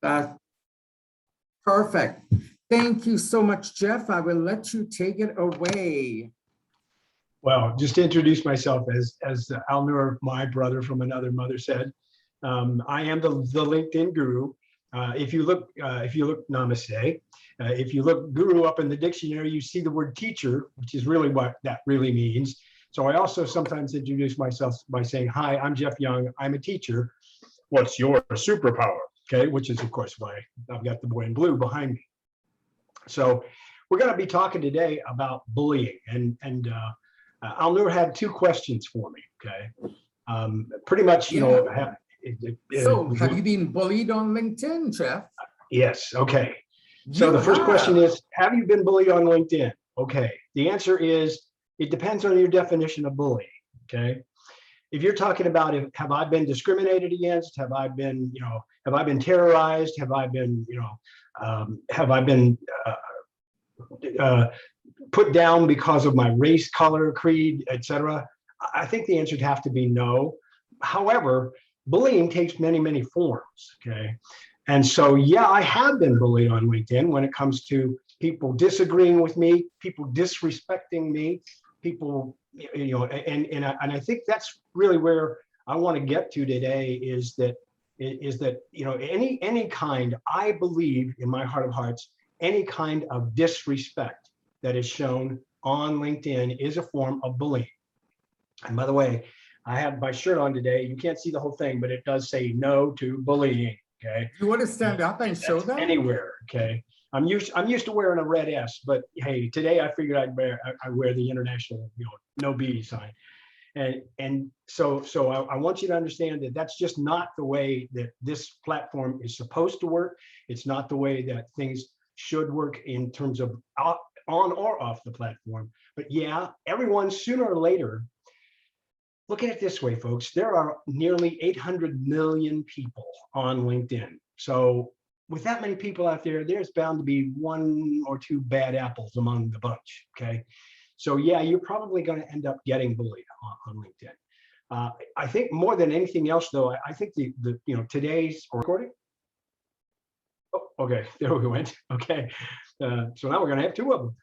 That's perfect. Thank you so much, Jeff. I will let you take it away. Well, just to introduce myself, as Alnoor, my brother from another mother, said, I am the LinkedIn guru. If you look 𝗕𝗏𝗵𝐶𝘄𝗶𝗵𝗴, if you look guru up in the dictionary, you see the word teacher, which is really what that really means. So I also sometimes introduce myself by saying, hi, I'm Jeff Young. I'm a teacher. What's your superpower? Okay, which is of course why I've got the boy in blue behind me. So we're going to be talking today about bullying, and Alnoor had two questions for me. Okay, pretty much, you know. So have you been bullied on LinkedIn, Jeff? Yes. Okay. So the first question is, have you been bullied on LinkedIn? Okay. The answer is, it depends on your definition of bullying. Okay. If you're talking about, have I been discriminated against? Have I been, have I been terrorized? Have I been, have I been put down because of my race, color, creed, etc.? I think the answer would have to be no. However, bullying takes many, many forms. Okay. And so, yeah, I have been bullied on LinkedIn when it comes to people disagreeing with me, people disrespecting me, people, and I think that's really where I want to get to today, is that any kind, I believe in my heart of hearts, any kind of disrespect that is shown on LinkedIn is a form of bullying. And by the way, I have my shirt on today. You can't see the whole thing, but it does say no to bullying. Okay. You want to stand up and show them? Anywhere. Okay. I'm used to wearing a red S, but hey, today I figured I wear the international, no B sign. And so I want you to understand that that's just not the way that this platform is supposed to work. It's not the way that things should work in terms of on or off the platform. But yeah, everyone sooner or later. Look at it this way, folks. There are nearly 800 million people on LinkedIn. So with that many people out there, there's bound to be one or two bad apples among the bunch, okay? So yeah, you're probably going to end up getting bullied on LinkedIn. I think more than anything else, though, I think today's recording. Oh, okay, there we went. Okay, so now we're going to have two of them.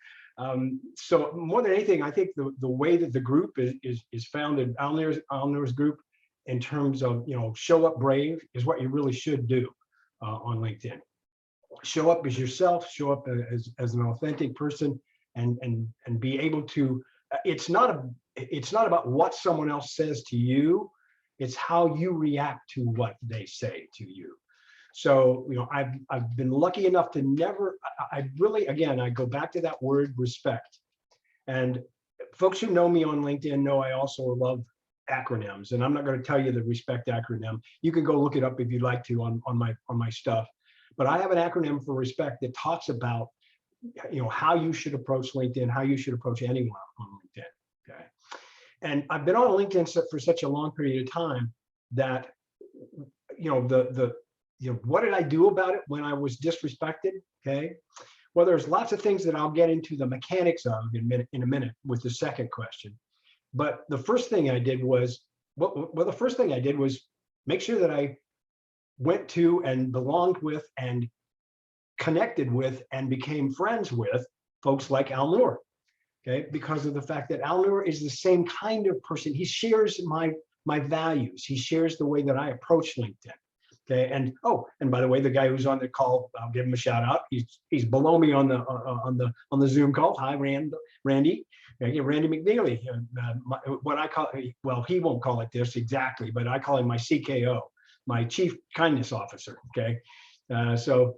So more than anything, I think the way that the group is founded, Alnoor's group, in terms of show up brave, is what you really should do on LinkedIn. Show up as yourself, show up as an authentic person, and be able to. It's not about what someone else says to you. It's how you react to what they say to you. So, I've been lucky enough to never, I really, again, I go back to that word respect. And folks who know me on LinkedIn know I also love acronyms, and I'm not going to tell you the respect acronym. You can go look it up if you'd like to on my stuff. But I have an acronym for respect that talks about, how you should approach LinkedIn, how you should approach anyone on LinkedIn. Okay. And I've been on LinkedIn for such a long period of time that, what did I do about it when I was disrespected? Okay. Well, there's lots of things that I'll get into the mechanics of in a minute with the second question. But the first thing I did was, the first thing I did was make sure that I went to and belonged with and connected with and became friends with folks like Alnoor. Okay. Because of the fact that Alnoor is the same kind of person. He shares my values. He shares the way that I approach LinkedIn. Okay, and by the way, the guy who's on the call, I'll give him a shout out. He's below me on the Zoom call. Hi, Randy. Okay, Randy McNeely. What I call, well, he won't call it this exactly, but I call him my CKO, my Chief Kindness Officer. Okay, so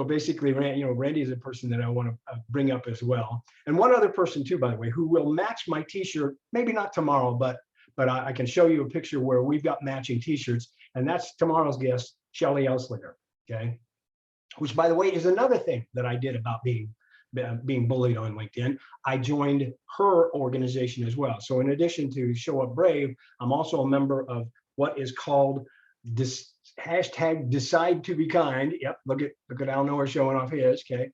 basically, Randy is a person that I want to bring up as well, and one other person too, by the way, who will match my T-shirt. Maybe not tomorrow, but I can show you a picture where we've got matching T-shirts. And that's tomorrow's guest, 𝗕𝗏𝗵𝗴, okay? Which, by the way, is another thing that I did about being bullied on LinkedIn. I joined her organization as well. So in addition to Show Up Brave, I'm also a member of what is called this hashtag Decide to Be Kind. Yep, look at Alnoor showing off his, okay?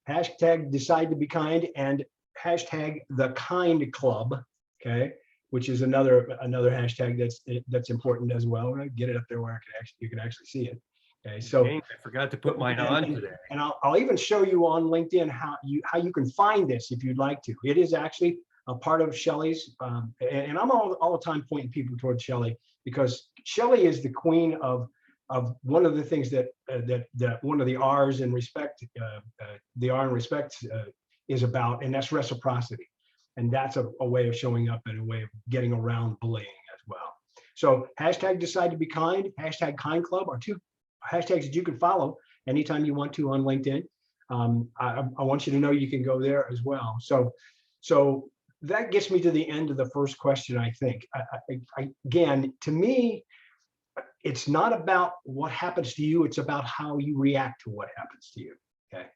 Hashtag Decide to Be Kind and hashtag The Kind Club, okay? Which is another hashtag that's important as well. Right? Get it up there where you can actually see it. Okay, so Dang, I forgot to put mine on today. and I'll even show you on LinkedIn how you can find this if you'd like to. It is actually a part of Shelley's, and I'm all the time pointing people towards Shelley, because Shelley is the queen of one of the things that one of the R's in respect, the R in respect is about, and that's reciprocity. And that's a way of showing up and a way of getting around bullying as well. So hashtag decide to be kind, hashtag kind club are two hashtags that you can follow anytime you want to on LinkedIn. I want you to know you can go there as well. So that gets me to the end of the first question, I think. Again, to me, it's not about what happens to you, it's about how you react to what happens to you, okay?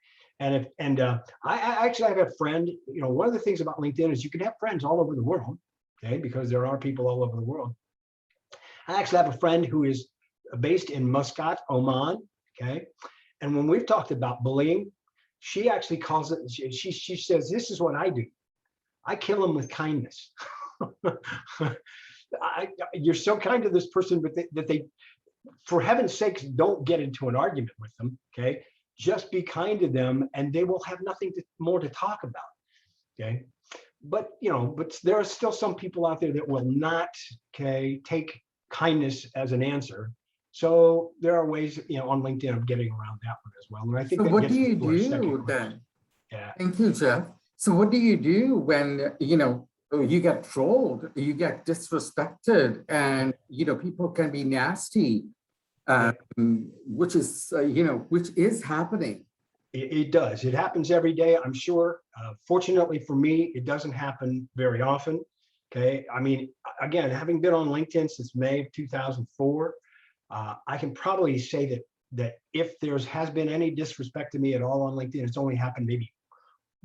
And I actually have a friend, you know, one of the things about LinkedIn is you can have friends all over the world, okay? Because there are people all over the world. I actually have a friend who is based in Muscat, Oman, okay? And when we've talked about bullying, she actually calls it, she says, this is what I do. I kill them with kindness. You're so kind to this person, but that they, for heaven's sakes, don't get into an argument with them, okay? Just be kind to them and they will have nothing more to talk about, okay? But, you know, but there are still some people out there that will not, okay, take kindness as an answer. So there are ways, you know, on LinkedIn of getting around that one as well. And I think So that what gets do you to our second do question. then? Yeah. Thank you, Jeff. So what do you do when, you know, you get trolled, you get disrespected, and, you know, people can be nasty, which is, you know, which is happening. It does. It happens every day, I'm sure. Fortunately for me, it doesn't happen very often. Okay. I mean, again, having been on LinkedIn since May of 2004, I can probably say that if there's has been any disrespect to me at all on LinkedIn, it's only happened maybe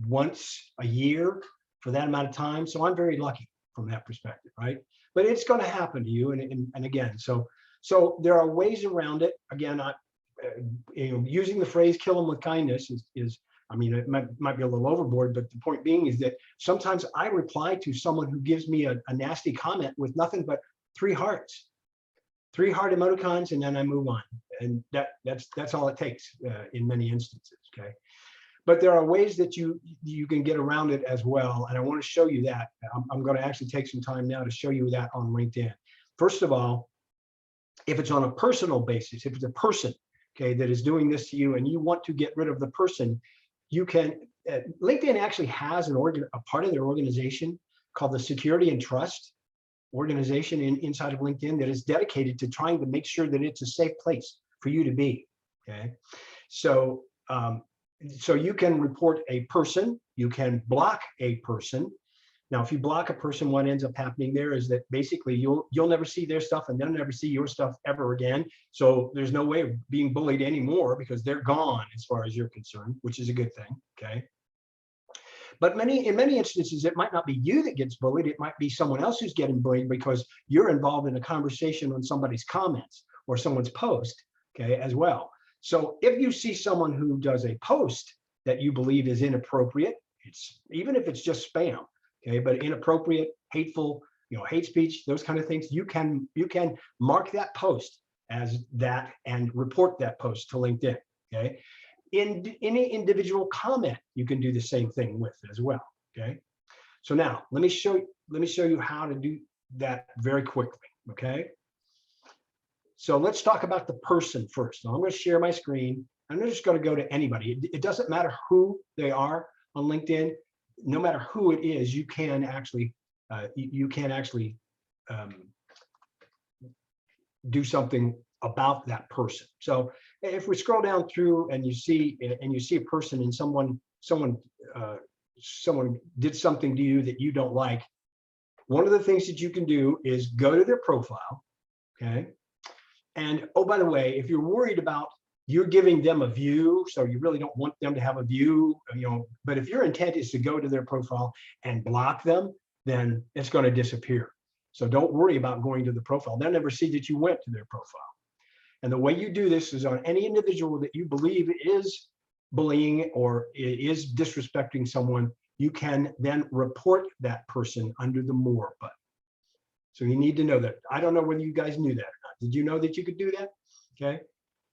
once a year for that amount of time. So I'm very lucky from that perspective, right? But it's going to happen to you. And again, so there are ways around it. Again, you know, using the phrase "kill them with kindness" is I mean, it might be a little overboard, but the point being is that sometimes I reply to someone who gives me a nasty comment with nothing but 3 hearts, 3 heart emoticons, and then I move on. And that's all it takes in many instances, okay? But there are ways that you can get around it as well. And I want to show you that. I'm going to actually take some time now to show you that on LinkedIn. First of all, if it's on a personal basis, if it's a person, okay, that is doing this to you and you want to get rid of the person, you can, LinkedIn actually has a part of their organization called the Security and Trust organization inside of LinkedIn that is dedicated to trying to make sure that it's a safe place for you to be, okay? So, so you can report a person, you can block a person. Now, if you block a person, what ends up happening there is that basically you'll never see their stuff and they'll never see your stuff ever again. So there's no way of being bullied anymore because they're gone as far as you're concerned, which is a good thing, okay? But in many instances, it might not be you that gets bullied. It might be someone else who's getting bullied because you're involved in a conversation on somebody's comments or someone's post, okay, as well. So if you see someone who does a post that you believe is inappropriate, even if it's just spam, okay, but inappropriate, hateful, you know, hate speech, those kind of things, you can mark that post as that and report that post to LinkedIn, okay? In any individual comment, you can do the same thing with as well, okay? So now let me show you how to do that very quickly, okay? So let's talk about the person first. Now I'm going to share my screen. I'm just going to go to anybody. It doesn't matter who they are on LinkedIn. No matter who it is, you can actually do something about that person. So if we scroll down through and you see a person and someone did something to you that you don't like, one of the things that you can do is go to their profile, okay? And oh, by the way, if you're worried about you're giving them a view, so you really don't want them to have a view, you know, but if your intent is to go to their profile and block them, then it's going to disappear. So don't worry about going to the profile. They'll never see that you went to their profile. And the way you do this is on any individual that you believe is bullying or is disrespecting someone, you can then report that person under the More button. So you need to know that. I don't know whether you guys knew that or not. Did you know that you could do that? Okay.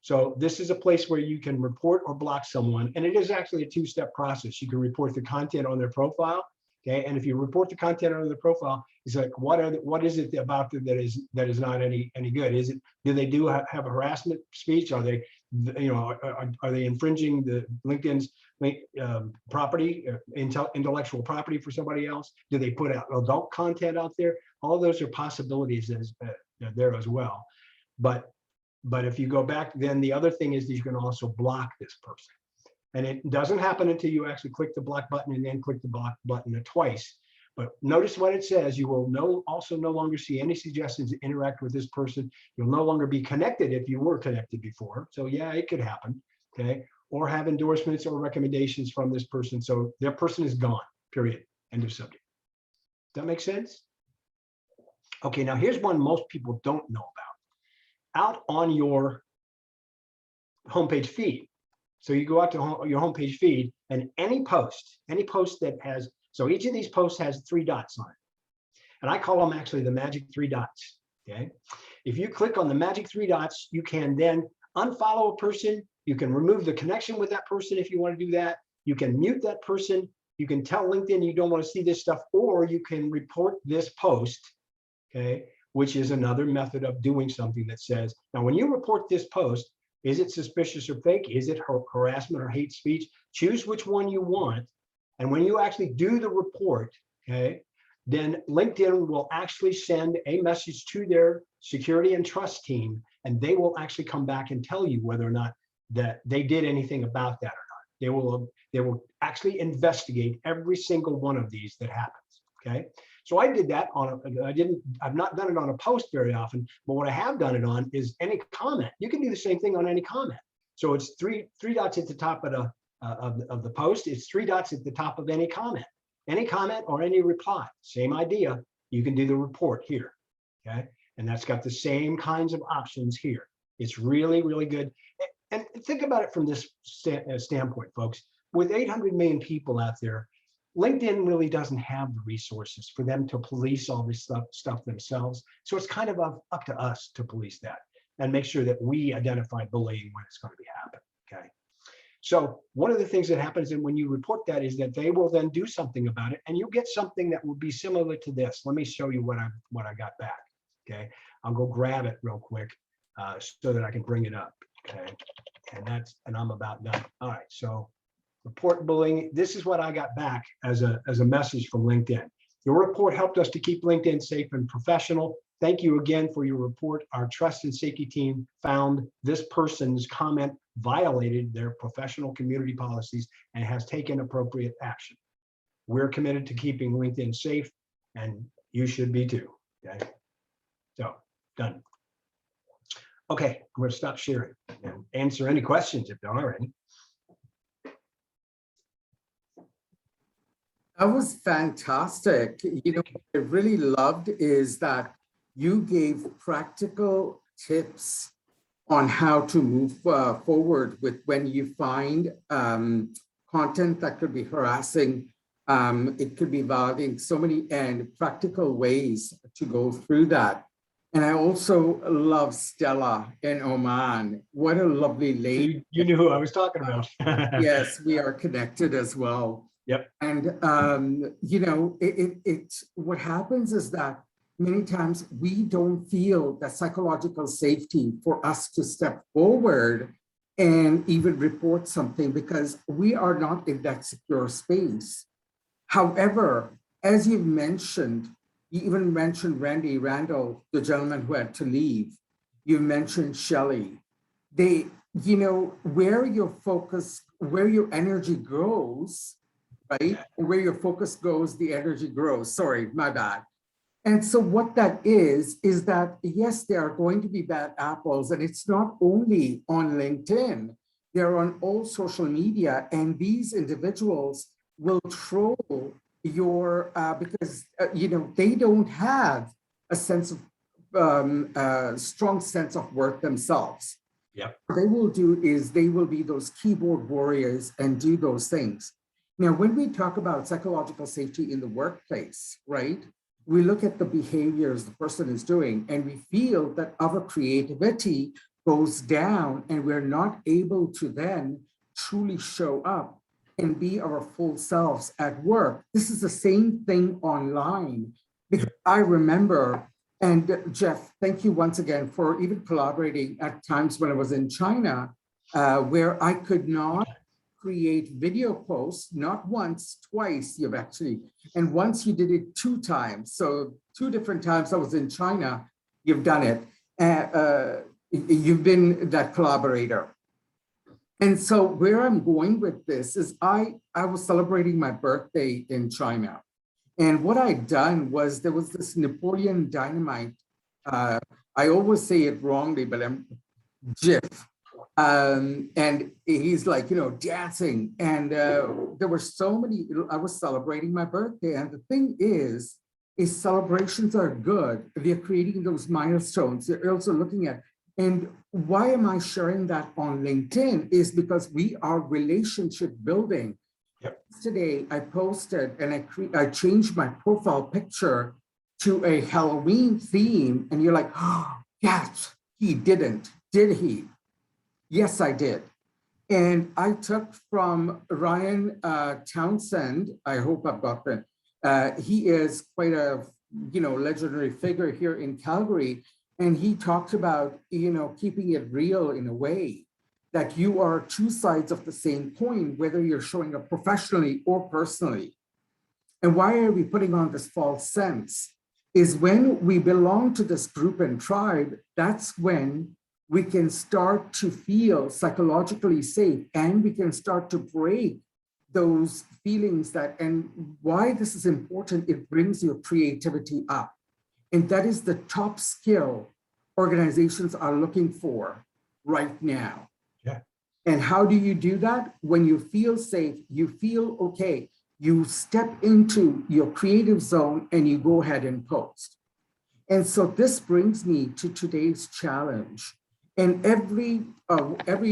So this is a place where you can report or block someone. And it is actually a two-step process. You can report the content on their profile. Okay. And if you report the content on their profile, it's like, what is it about them that is not any good? Do they have harassment speech? Are they, are they infringing the LinkedIn's property, intellectual property for somebody else? Do they put out adult content out there? All those are possibilities there as well. But if you go back, then the other thing is that you can also block this person. And it doesn't happen until you actually click the block button and then click the block button twice. But notice what it says. You will also no longer see any suggestions to interact with this person. You'll no longer be connected if you were connected before. So yeah, it could happen. Okay. Or have endorsements or recommendations from this person. So their person is gone, period. End of subject. Does that make sense? Okay, now here's one most people don't know about. Out on your homepage feed. So you go out to your homepage feed, and any post that has, so each of these posts has 3 dots on it. And I call them actually the magic 3 dots. Okay. If you click on the magic 3 dots, you can then unfollow a person. You can remove the connection with that person if you want to do that. You can mute that person. You can tell LinkedIn you don't want to see this stuff, or you can report this post, okay, which is another method of doing something that says, now when you report this post, is it suspicious or fake? Is it harassment or hate speech? Choose which one you want. And when you actually do the report, okay, then LinkedIn will actually send a message to their security and trust team, and they will actually come back and tell you whether or not that they did anything about that or not. They will actually investigate every single one of these that happens. Okay. So I did that I've not done it on a post very often, but what I have done it on is any comment. You can do the same thing on any comment. So it's three dots at the top of the post. It's 3 dots at the top of any comment or any reply. Same idea. You can do the report here. Okay. And that's got the same kinds of options here. It's really, really good. And think about it from this standpoint, folks. With 800 million people out there, LinkedIn really doesn't have the resources for them to police all this stuff themselves. So it's kind of up to us to police that and make sure that we identify bullying when it's going to be happening. Okay. So one of the things that happens when you report that is that they will then do something about it, and you get something that will be similar to this. Let me show you what I got back. Okay. I'll go grab it real quick so that I can bring it up. Okay. And I'm about done. All right. So report bullying. This is what I got back as a message from LinkedIn. Your report helped us to keep LinkedIn safe and professional. Thank you again for your report. Our trust and safety team found this person's comment violated their professional community policies and has taken appropriate action. We're committed to keeping LinkedIn safe, and you should be too. Okay. So done. Okay, I'm going to stop sharing and answer any questions if there are any. That was fantastic. You know, what I really loved is that you gave practical tips on how to move forward with when you find content that could be harassing. It could be violating so many and practical ways to go through that. And I also love Stella in Oman. What a lovely lady. You knew who I was talking about. Yes, we are connected as well. Yep. And, you know, what happens is that many times we don't feel that psychological safety for us to step forward and even report something because we are not in that secure space. However, as you've mentioned, you even mentioned Randy Randall, the gentleman who had to leave. You mentioned Shelley. They, you know, where your focus, where your energy grows, right? Where your focus goes, the energy grows. Sorry, my bad. And so what that is that, yes, there are going to be bad apples, and it's not only on LinkedIn, they're on all social media, and these individuals will troll your, because, you know, they don't have a sense of, strong sense of worth themselves. Yep. What they will do is they will be those keyboard warriors and do those things. Now, when we talk about psychological safety in the workplace, right, we look at the behaviors the person is doing, and we feel that our creativity goes down and we're not able to then truly show up and be our full selves at work. This is the same thing online. Because I remember, and Jeff, thank you once again for even collaborating at times when I was in China, where I could not create video posts, not once, twice you've actually, and once you did it 2 times. So 2 different times I was in China, you've done it. You've been that collaborator. And so where I'm going with this is I was celebrating my birthday in China. And what I'd done was there was this Napoleon Dynamite. I always say it wrongly, but I'm GIF. And he's like, dancing. And there were so many, I was celebrating my birthday. And the thing is celebrations are good. They're creating those milestones. They're also looking at, and why am I sharing that on LinkedIn is because we are relationship building. Yep. Today I posted and I changed my profile picture to a Halloween theme. And you're like, oh, yes, he didn't, did he? Yes, I did. And I took from Ryan Townsend, I hope I've got that. He is quite a legendary figure here in Calgary. And he talked about, keeping it real in a way that you are 2 sides of the same coin, whether you're showing up professionally or personally. And why are we putting on this false sense? Is when we belong to this group and tribe, that's when we can start to feel psychologically safe and we can start to break those feelings and why this is important, it brings your creativity up. And that is the top skill organizations are looking for right now. Yeah. And how do you do that? When you feel safe, you feel okay, you step into your creative zone and you go ahead and post. And so this brings me to today's challenge. And every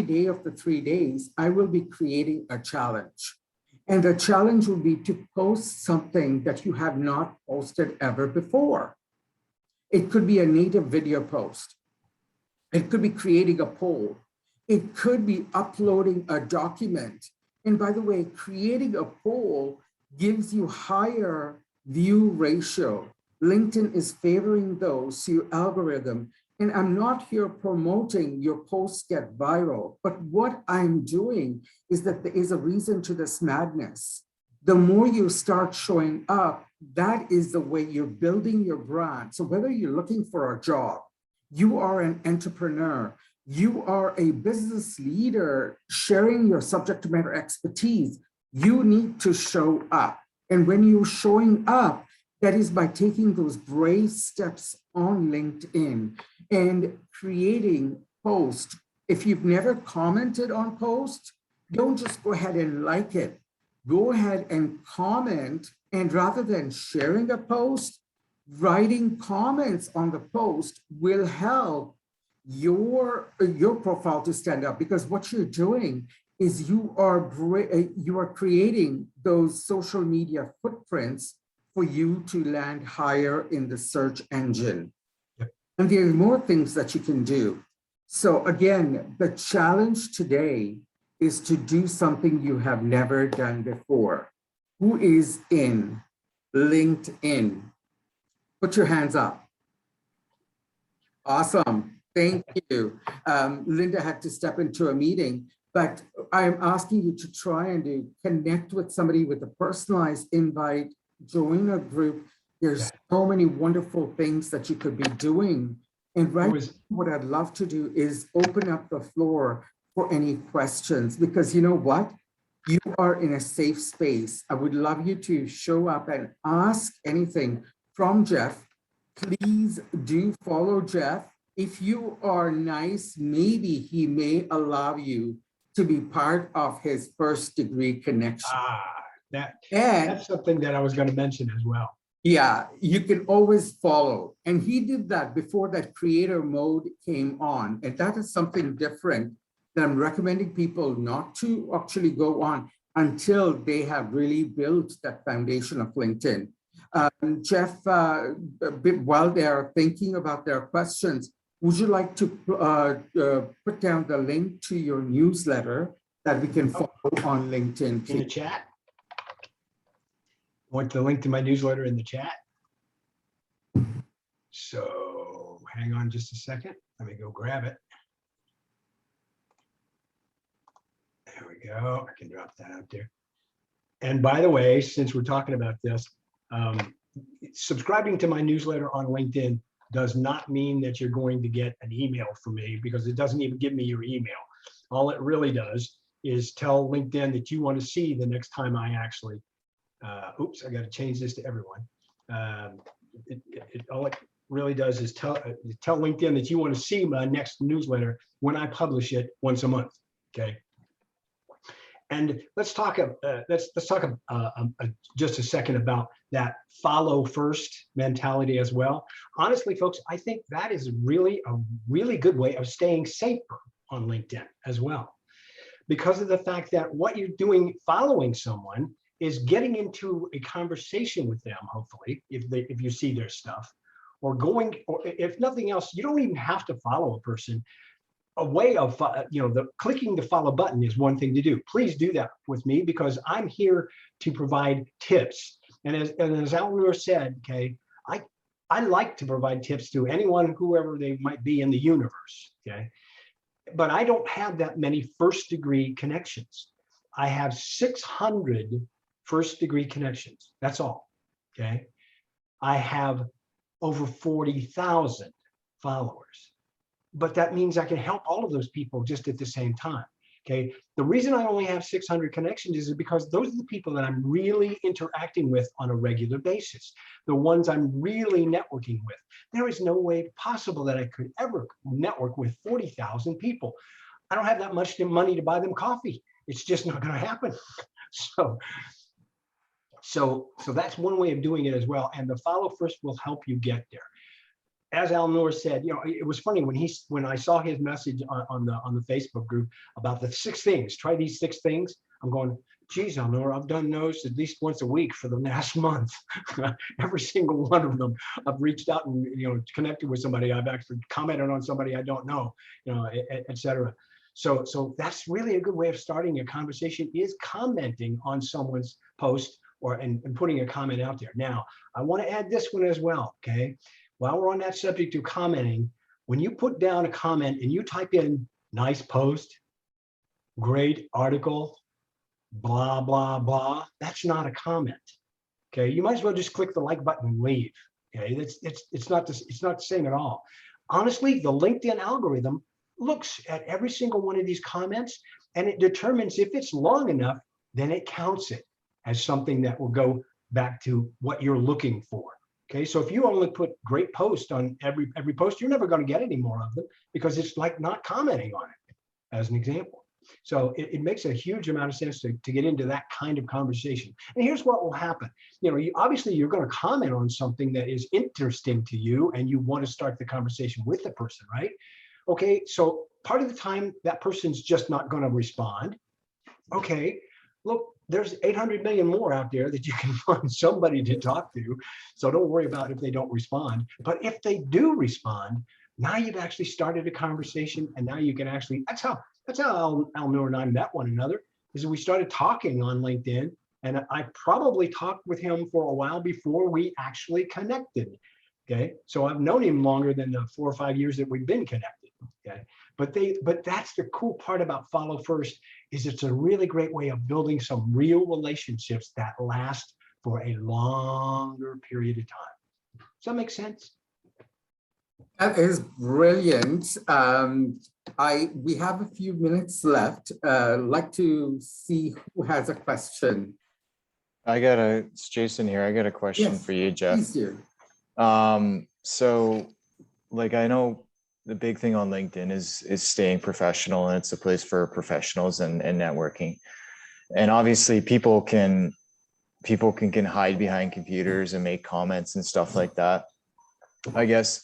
day of the 3 days, I will be creating a challenge. And the challenge will be to post something that you have not posted ever before. It could be a native video post. It could be creating a poll. It could be uploading a document. And by the way, creating a poll gives you higher view ratio. LinkedIn is favoring those to your algorithm. And I'm not here promoting your posts get viral, but what I'm doing is that there is a reason to this madness. The more you start showing up, that is the way you're building your brand. So whether you're looking for a job, you are an entrepreneur, you are a business leader sharing your subject matter expertise, you need to show up. And when you're showing up, that is by taking those brave steps on LinkedIn and creating posts. If you've never commented on posts, don't just go ahead and like it. Go ahead and comment, and rather than sharing a post, writing comments on the post will help your profile to stand up, because what you're doing is you are creating those social media footprints for you to land higher in the search engine. Yep. And there are more things that you can do. So again, the challenge today is to do something you have never done before. Who is in LinkedIn? Put your hands up. Awesome, thank you. Linda had to step into a meeting, but I'm asking you to try and connect with somebody with a personalized invite, join a group. There's so many wonderful things that you could be doing. And what I'd love to do is open up the floor for any questions, because you know what? You are in a safe space. I would love you to show up and ask anything from Jeff. Please do follow Jeff. If you are nice, maybe he may allow you to be part of his first degree connection. That's something that I was going to mention as well. Yeah, you can always follow. And he did that before that creator mode came on. And that is something different that I'm recommending people not to actually go on until they have really built that foundation of LinkedIn. Jeff, while they're thinking about their questions, would you like to put down the link to your newsletter that we can follow on LinkedIn, In the please? chat? Want the link to my newsletter in the chat? So hang on just a second. Let me go grab it. There we go. I can drop that out there. And by the way, since we're talking about this, subscribing to my newsletter on LinkedIn does not mean that you're going to get an email from me, because it doesn't even give me your email. All it really does is tell LinkedIn that you want to see the next time I actually, oops, I got to change this to everyone. All it really does is tell LinkedIn that you want to see my next newsletter when I publish it once a month. Okay. And let's talk just a second about that follow first mentality as well. Honestly, folks, I think that is really a really good way of staying safer on LinkedIn as well, because of the fact that what you're doing following someone is getting into a conversation with them, hopefully, if you see their stuff, or if nothing else, you don't even have to follow a person. A way of, clicking the follow button is one thing to do. Please do that with me, because I'm here to provide tips. And as Alnoor said, okay, I like to provide tips to anyone, whoever they might be in the universe, okay? But I don't have that many first-degree connections. I have 600 first-degree connections. That's all, okay? I have over 40,000 followers. But that means I can help all of those people just at the same time, okay? The reason I only have 600 connections is because those are the people that I'm really interacting with on a regular basis, the ones I'm really networking with. There is no way possible that I could ever network with 40,000 people. I don't have that much money to buy them coffee. It's just not going to happen. So that's one way of doing it as well. And the follow first will help you get there. As Alnoor said, it was funny when I saw his message on the Facebook group about the 6 things. Try these 6 things. I'm going, geez, Alnoor, I've done those at least once a week for the last month. Every single one of them, I've reached out and connected with somebody. I've actually commented on somebody I don't know, et cetera. So that's really a good way of starting a conversation, is commenting on someone's post and putting a comment out there. Now, I want to add this one as well, okay? While we're on that subject of commenting, when you put down a comment and you type in nice post, great article, blah, blah, blah, that's not a comment, okay? You might as well just click the like button and leave, okay? It's not the same at all. Honestly, the LinkedIn algorithm looks at every single one of these comments, and it determines if it's long enough, then it counts it as something that will go back to what you're looking for. Okay, so if you only put great post on every post, you're never going to get any more of them, because it's like not commenting on it, as an example. So it makes a huge amount of sense to get into that kind of conversation. And here's what will happen. Obviously you're going to comment on something that is interesting to you, and you want to start the conversation with the person, right? Okay, so part of the time that person's just not going to respond. Okay, look, there's 800 million more out there that you can find somebody to talk to. So don't worry about if they don't respond. But if they do respond, now you've actually started a conversation, and now you can actually, that's how Alnoor and I met one another, is we started talking on LinkedIn, and I probably talked with him for a while before we actually connected. Okay, so I've known him longer than the 4 or 5 years that we've been connected. Okay, but that's the cool part about follow first, is it's a really great way of building some real relationships that last for a longer period of time. Does that make sense? That is brilliant. We have a few minutes left. Like to see who has a question. It's Jason here. I got a question for you, Jeff. Please do. So like, I know the big thing on LinkedIn is staying professional, and it's a place for professionals and networking. And obviously people can hide behind computers and make comments and stuff like that. I guess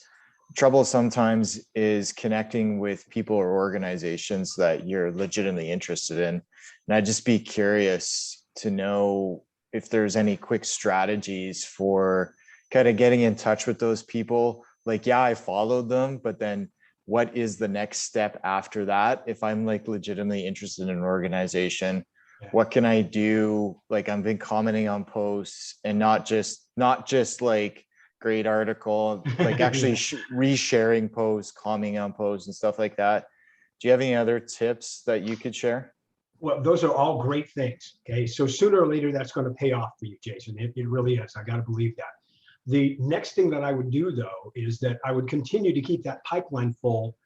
trouble sometimes is connecting with people or organizations that you're legitimately interested in. And I'd just be curious to know if there's any quick strategies for kind of getting in touch with those people. Like, yeah, I followed them, but then what is the next step after that? If I'm like legitimately interested in an organization, what can I do? Like I've been commenting on posts and not just like great article, like actually resharing posts, commenting on posts and stuff like that. Do you have any other tips that you could share? Well, those are all great things. Okay. So sooner or later, that's going to pay off for you, Jason. It really is. I got to believe that. The next thing that I would do, though, is that I would continue to keep that pipeline full.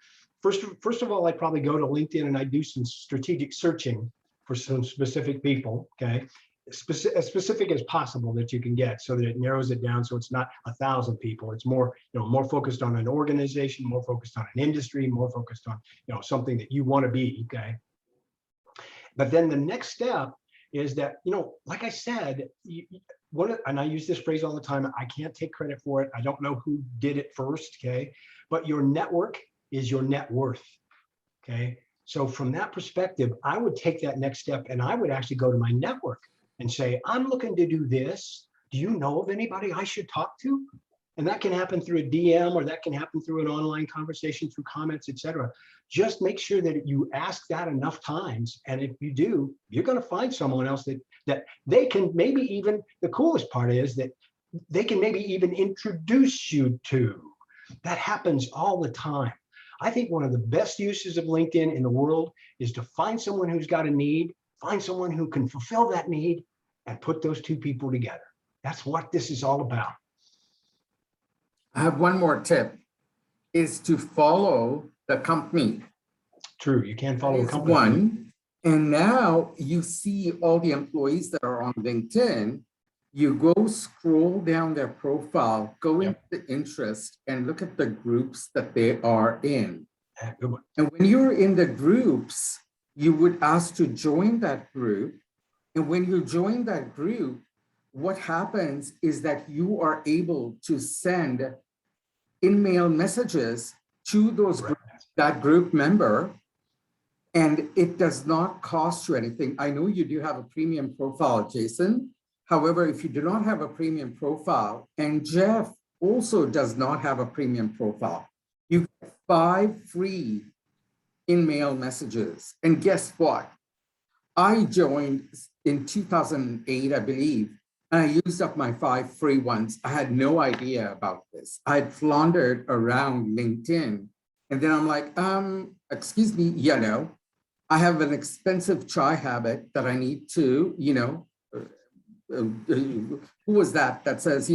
First of all, I'd probably go to LinkedIn and I'd do some strategic searching for some specific people. Okay. As specific as possible that you can get, so that it narrows it down. So it's not 1,000 people. It's more, more focused on an organization, more focused on an industry, more focused on, something that you want to be. Okay. But then the next step is that, like I said, and I use this phrase all the time, I can't take credit for it. I don't know who did it first. Okay. But your network is your net worth. Okay. So from that perspective, I would take that next step and I would actually go to my network and say, I'm looking to do this. Do you know of anybody I should talk to? And that can happen through a DM, or that can happen through an online conversation, through comments, etc. Just make sure that you ask that enough times. And if you do, you're going to find someone else that they can maybe even, the coolest part is that they can maybe even introduce you to. That happens all the time. I think one of the best uses of LinkedIn in the world is to find someone who's got a need, find someone who can fulfill that need, and put those two people together. That's what this is all about. I have one more tip, is to follow the company. True, you can follow a It's company. one, and now you see all the employees that are on LinkedIn. You go scroll down their profile, go into the interest, and look at the groups that they are in. Yeah, good one. And when you're in the groups, you would ask to join that group. And when you join that group, what happens is that you are able to send in-mail messages to those that group member, and it does not cost you anything. I know you do have a premium profile, Jason. However, if you do not have a premium profile, and Jeff also does not have a premium profile, you get 5 free in-mail messages. And guess what? I joined in 2008, I believe, and I used up my 5 free ones. I had no idea about this. I had floundered around LinkedIn. And then I'm like, excuse me, I have an expensive chai habit that I need to, who was that says,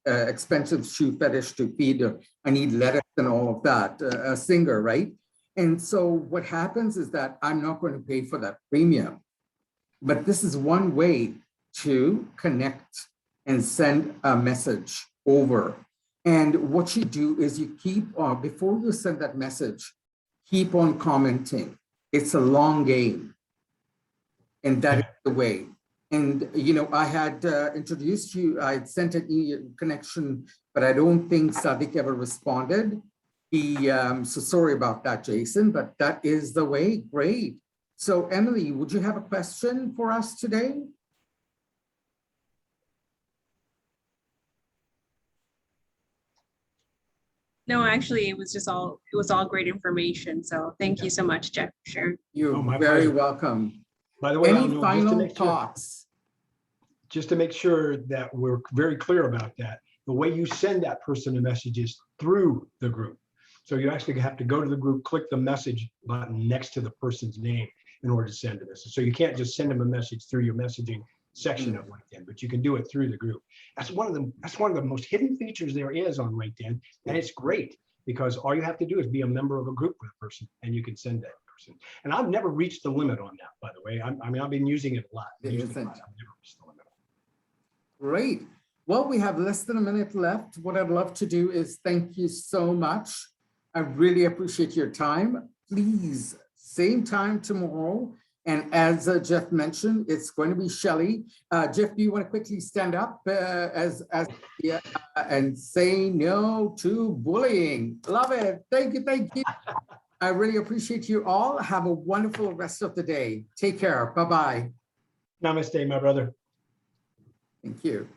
expensive shoe fetish to feed, I need lettuce and all of that, a singer, right? And so what happens is that I'm not going to pay for that premium. But this is one way to connect and send a message over. And what you do is you keep on, before you send that message, keep on commenting. It's a long game. And that is the way. And, I had introduced you, I had sent an connection, but I don't think Sadiq ever responded. So sorry about that, Jason, but that is the way. Great. So Emily, would you have a question for us today? No, actually, it was all great information. So thank you so much, Jeff, for sharing. You're my very pleasure. welcome. By the way, Any Alnoor, final thoughts? Just to make sure that we're very clear about that, the way you send that person a message is through the group. So you actually have to go to the group, click the message button next to the person's name in order to send a message. So you can't just send them a message through your messaging section of LinkedIn, but you can do it through the group. That's one of the most hidden features there is on LinkedIn, and it's great because all you have to do is be a member of a group with a person, and you can send that person. And I've never reached the limit on that, by the way. I mean, I've been using it a lot. It isn't. I've never reached the limit. Great. Well, we have less than a minute left. What I'd love to do is thank you so much. I really appreciate your time. Please, same time tomorrow. And as Jeff mentioned, it's going to be Shelley. Jeff, do you want to quickly stand up and say no to bullying? Love it. Thank you. Thank you. I really appreciate you all. Have a wonderful rest of the day. Take care. Bye-bye. Namaste, my brother. Thank you.